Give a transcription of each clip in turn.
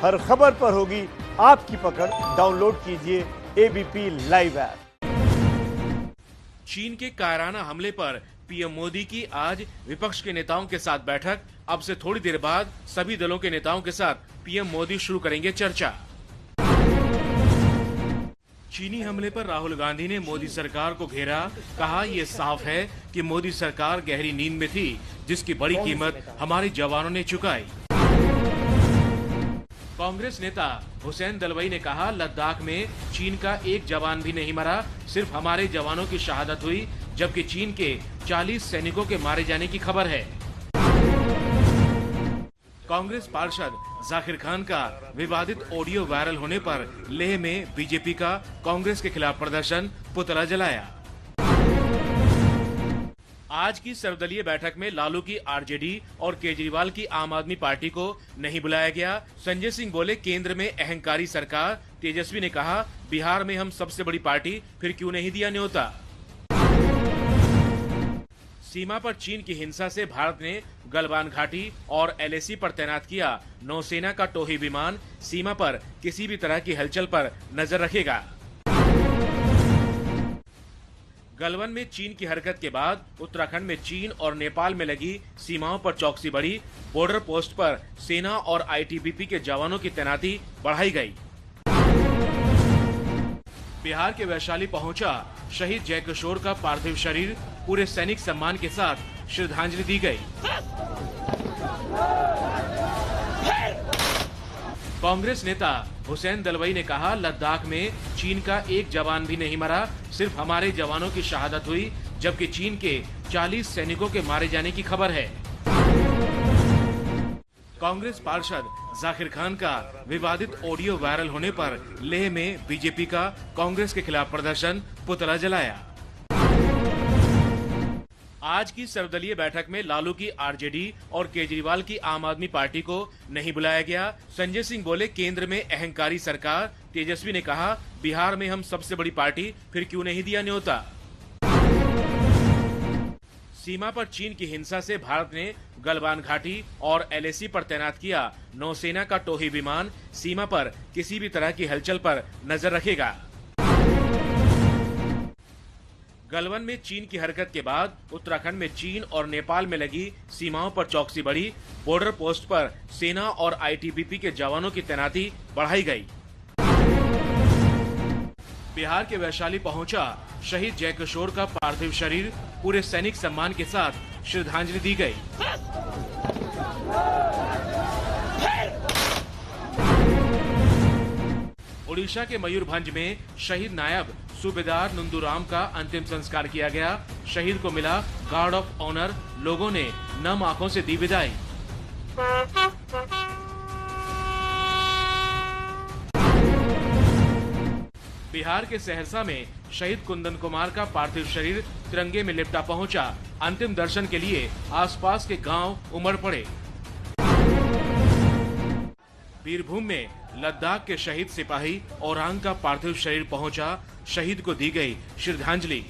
हर खबर पर होगी आपकी पकड़। डाउनलोड कीजिए एबीपी लाइव ऐप। चीन के कायराना हमले पर पीएम मोदी की आज विपक्ष के नेताओं के साथ बैठक। अब से थोड़ी देर बाद सभी दलों के नेताओं के साथ पीएम मोदी शुरू करेंगे चर्चा। चीनी हमले पर राहुल गांधी ने मोदी सरकार को घेरा। कहा यह साफ है कि मोदी सरकार गहरी नींद में थी, जिसकी बड़ी कीमत हमारे जवानों ने चुकाई। कांग्रेस नेता हुसैन दलवाई ने कहा, लद्दाख में चीन का एक जवान भी नहीं मरा, सिर्फ हमारे जवानों की शहादत हुई, जबकि चीन के 40 सैनिकों के मारे जाने की खबर है। कांग्रेस पार्षद जाकिर खान का विवादित ऑडियो वायरल होने पर लेह में बीजेपी का कांग्रेस के खिलाफ प्रदर्शन, पुतला जलाया। आज की सर्वदलीय बैठक में लालू की आरजेडी और केजरीवाल की आम आदमी पार्टी को नहीं बुलाया गया। संजय सिंह बोले, केंद्र में अहंकारी सरकार। तेजस्वी ने कहा, बिहार में हम सबसे बड़ी पार्टी, फिर क्यों नहीं दिया न्योता। सीमा पर चीन की हिंसा से भारत ने गलवान घाटी और एलएसी पर तैनात किया नौसेना का टोही विमान। सीमा पर किसी भी तरह की हलचल पर नजर रखेगा। गलवान में चीन की हरकत के बाद उत्तराखंड में चीन और नेपाल में लगी सीमाओं पर चौकसी बढ़ी। बॉर्डर पोस्ट पर सेना और आईटीबीपी के जवानों की तैनाती बढ़ाई गई। बिहार के वैशाली पहुंचा शहीद जयकिशोर का पार्थिव शरीर। पूरे सैनिक सम्मान के साथ श्रद्धांजलि दी गई। कांग्रेस नेता हुसैन दलवाई ने कहा, लद्दाख में चीन का एक जवान भी नहीं मरा, सिर्फ हमारे जवानों की शहादत हुई, जबकि चीन के 40 सैनिकों के मारे जाने की खबर है। कांग्रेस पार्षद जाकिर खान का विवादित ऑडियो वायरल होने पर लेह में बीजेपी का कांग्रेस के खिलाफ प्रदर्शन, पुतला जलाया। आज की सर्वदलीय बैठक में लालू की आरजेडी और केजरीवाल की आम आदमी पार्टी को नहीं बुलाया गया। संजय सिंह बोले, केंद्र में अहंकारी सरकार। तेजस्वी ने कहा, बिहार में हम सबसे बड़ी पार्टी, फिर क्यों नहीं दिया न्योता। सीमा पर चीन की हिंसा से भारत ने गलवान घाटी और एलएसी पर तैनात किया नौसेना का टोही विमान। सीमा पर किसी भी तरह की हलचल पर नजर रखेगा। गलवान में चीन की हरकत के बाद उत्तराखंड में चीन और नेपाल में लगी सीमाओं पर चौकसी बढ़ी। बॉर्डर पोस्ट पर सेना और आईटीबीपी के जवानों की तैनाती बढ़ाई गई। बिहार के वैशाली पहुंचा शहीद जयकिशोर का पार्थिव शरीर। पूरे सैनिक सम्मान के साथ श्रद्धांजलि दी गई। ओडिशा के मयूरभंज में शहीद नायब सूबेदार नंदूराम का अंतिम संस्कार किया गया। शहीद को मिला गार्ड ऑफ ऑनर। लोगों ने नम आंखों से दी विदाई। बिहार के सहरसा में शहीद कुंदन कुमार का पार्थिव शरीर तिरंगे में लिपटा पहुंचा। अंतिम दर्शन के लिए आसपास के गांव उमड़ पड़े। बीरभूम में लद्दाख के शहीद सिपाही औरांग का पार्थिव शरीर पहुंचा। शहीद को दी गई श्रद्धांजलि।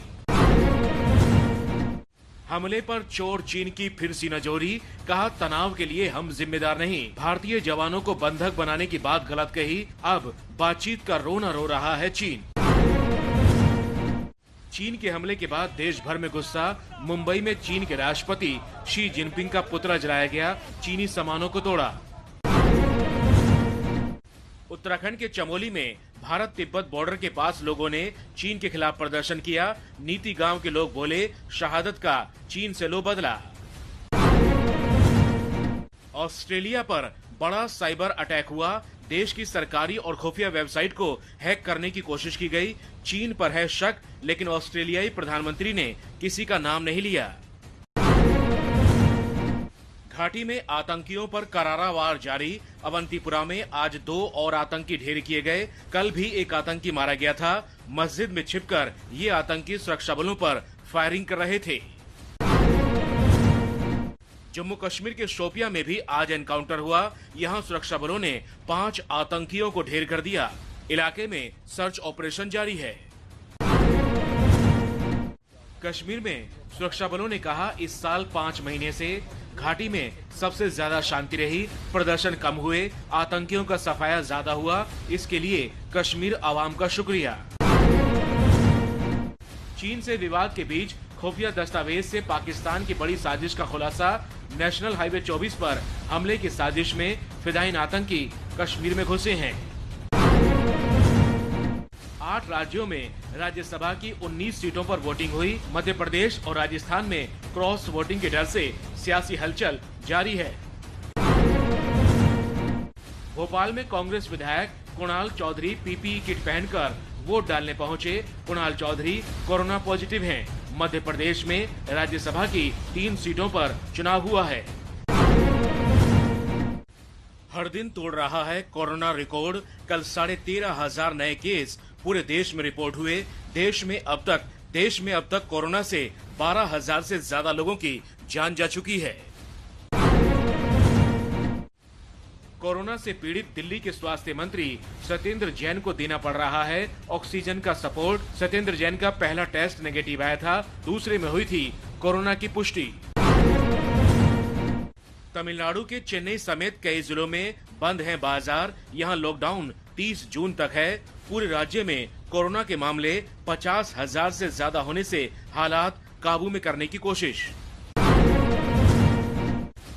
हमले पर चोर चीन की फिर सीनाजोरी। कहा, तनाव के लिए हम जिम्मेदार नहीं। भारतीय जवानों को बंधक बनाने की बात गलत कही। अब बातचीत का रोना रो रहा है चीन। चीन के हमले के बाद देश भर में गुस्सा। मुंबई में चीन के राष्ट्रपति शी जिनपिंग का पुतला जलाया गया। चीनी सामानों को तोड़ा। उत्तराखंड के चमोली में भारत तिब्बत बॉर्डर के पास लोगों ने चीन के खिलाफ प्रदर्शन किया। नीति गांव के लोग बोले, शहादत का चीन से लो बदला। ऑस्ट्रेलिया पर बड़ा साइबर अटैक हुआ। देश की सरकारी और खुफिया वेबसाइट को हैक करने की कोशिश की गई। चीन पर है शक, लेकिन ऑस्ट्रेलियाई प्रधानमंत्री ने किसी का नाम नहीं लिया। घाटी में आतंकियों पर करारा वार जारी। अवंतीपुरा में आज 2 और आतंकी ढेर किए गए। कल भी एक आतंकी मारा गया था। मस्जिद में छिपकर ये आतंकी सुरक्षा बलों पर फायरिंग कर रहे थे। जम्मू कश्मीर के शोपियां में भी आज एनकाउंटर हुआ। यहां सुरक्षा बलों ने 5 आतंकियों को ढेर कर दिया। इलाके में सर्च ऑपरेशन जारी है। कश्मीर में सुरक्षा बलों ने कहा, इस साल 5 महीने से घाटी में सबसे ज्यादा शांति रही, प्रदर्शन कम हुए, आतंकियों का सफाया ज्यादा हुआ। इसके लिए कश्मीर आवाम का शुक्रिया। चीन से विवाद के बीच खुफिया दस्तावेज से पाकिस्तान की बड़ी साजिश का खुलासा। नेशनल हाईवे 24 पर हमले की साजिश में फिदायीन आतंकी कश्मीर में घुसे हैं। 8 राज्यों में राज्यसभा की 19 सीटों पर वोटिंग हुई। मध्य प्रदेश और राजस्थान में क्रॉस वोटिंग के डर से सियासी हलचल जारी है। भोपाल में कांग्रेस विधायक कुणाल चौधरी पीपीई किट पहनकर वोट डालने पहुंचे। कुणाल चौधरी कोरोना पॉजिटिव हैं। मध्य प्रदेश में राज्यसभा की 3 सीटों पर चुनाव हुआ है। हर दिन तोड़ रहा है कोरोना रिकॉर्ड। कल 13,500 नए केस पूरे देश में रिपोर्ट हुए। देश में अब तक कोरोना से 12,000 से ज्यादा लोगों की जान जा चुकी है। कोरोना से पीड़ित दिल्ली के स्वास्थ्य मंत्री सत्येंद्र जैन को देना पड़ रहा है ऑक्सीजन का सपोर्ट। सत्येंद्र जैन का पहला टेस्ट नेगेटिव आया था, दूसरे में हुई थी कोरोना की पुष्टि। तमिलनाडु के चेन्नई समेत कई जिलों में बंद हैं बाजार। यहां लॉकडाउन 30 जून तक है। पूरे राज्य में कोरोना के मामले 50,000 से ज्यादा होने से हालात काबू में करने की कोशिश।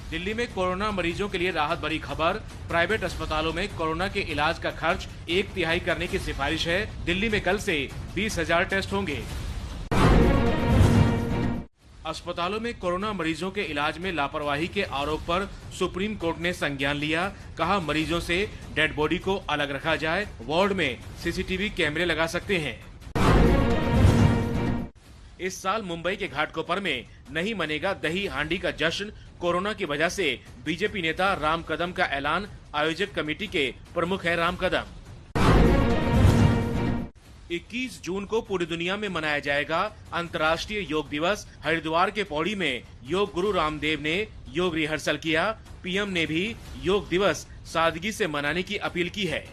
दिल्ली में कोरोना मरीजों के लिए राहत भरी खबर। प्राइवेट अस्पतालों में कोरोना के इलाज का खर्च 1/3 करने की सिफारिश है। दिल्ली में कल से 20,000 टेस्ट होंगे। अस्पतालों में कोरोना मरीजों के इलाज में लापरवाही के आरोप पर सुप्रीम कोर्ट ने संज्ञान लिया। कहा मरीजों से डेड बॉडी को अलग रखा जाए, वार्ड में सीसीटीवी कैमरे लगा सकते हैं। इस साल मुंबई के घाटकोपर में नहीं मनेगा दही हांडी का जश्न। कोरोना की वजह से बीजेपी नेता राम कदम का ऐलान। आयोजक कमेटी के प्रमुख है राम कदम। 21 जून को पूरी दुनिया में मनाया जाएगा अंतर्राष्ट्रीय योग दिवस। हरिद्वार के पौड़ी में योग गुरु रामदेव ने योग रिहर्सल किया। पीएम ने भी योग दिवस सादगी से मनाने की अपील की है।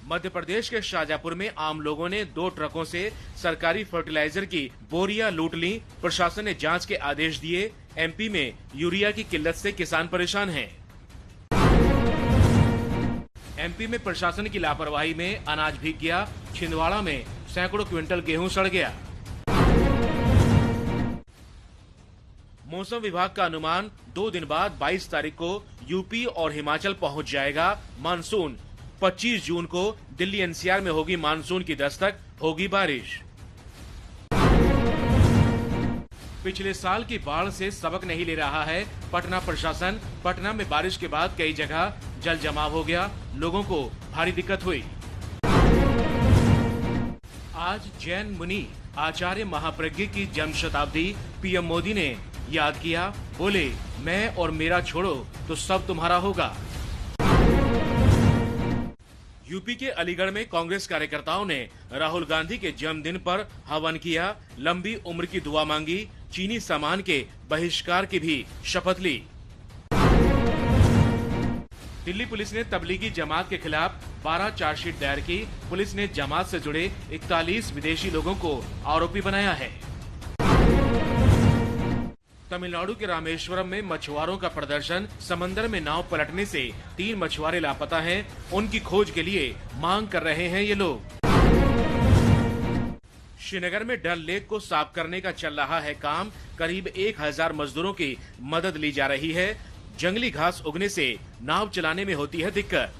मध्य प्रदेश के शाजापुर में आम लोगों ने 2 ट्रकों से सरकारी फर्टिलाइजर की बोरियां लूट ली। प्रशासन ने जांच के आदेश दिए। एमपी में यूरिया की किल्लत से किसान परेशान हैं। एमपी में प्रशासन की लापरवाही में अनाज भीग गया। छिंदवाड़ा में सैकड़ों क्विंटल गेहूं सड़ गया। मौसम विभाग का अनुमान 2 दिन बाद 22 तारीख को यूपी और हिमाचल पहुंच जाएगा मानसून। 25 जून को दिल्ली एनसीआर में होगी मानसून की दस्तक, होगी बारिश। पिछले साल की बाढ़ से सबक नहीं ले रहा है पटना प्रशासन। पटना में बारिश के बाद कई जगह जल जमाव हो गया, लोगों को भारी दिक्कत हुई। आज जैन मुनि आचार्य महाप्रज्ञ की जन्म शताब्दी। पीएम मोदी ने याद किया, बोले मैं और मेरा छोड़ो तो सब तुम्हारा होगा। यूपी के अलीगढ़ में कांग्रेस कार्यकर्ताओं ने राहुल गांधी के जन्मदिन पर हवन किया। लंबी उम्र की दुआ मांगी। चीनी सामान के बहिष्कार की भी शपथ ली। दिल्ली पुलिस ने तबलीगी जमात के खिलाफ 12 चार्जशीट दायर की। पुलिस ने जमात से जुड़े 41 विदेशी लोगों को आरोपी बनाया है। तमिलनाडु के रामेश्वरम में मछुआरों का प्रदर्शन। समंदर में नाव पलटने से 3 मछुआरे लापता हैं। उनकी खोज के लिए मांग कर रहे हैं ये लोग। श्रीनगर में डल लेक को साफ करने का चल रहा है काम। करीब 1000 मजदूरों की मदद ली जा रही है। जंगली घास उगने से नाव चलाने में होती है दिक्कत।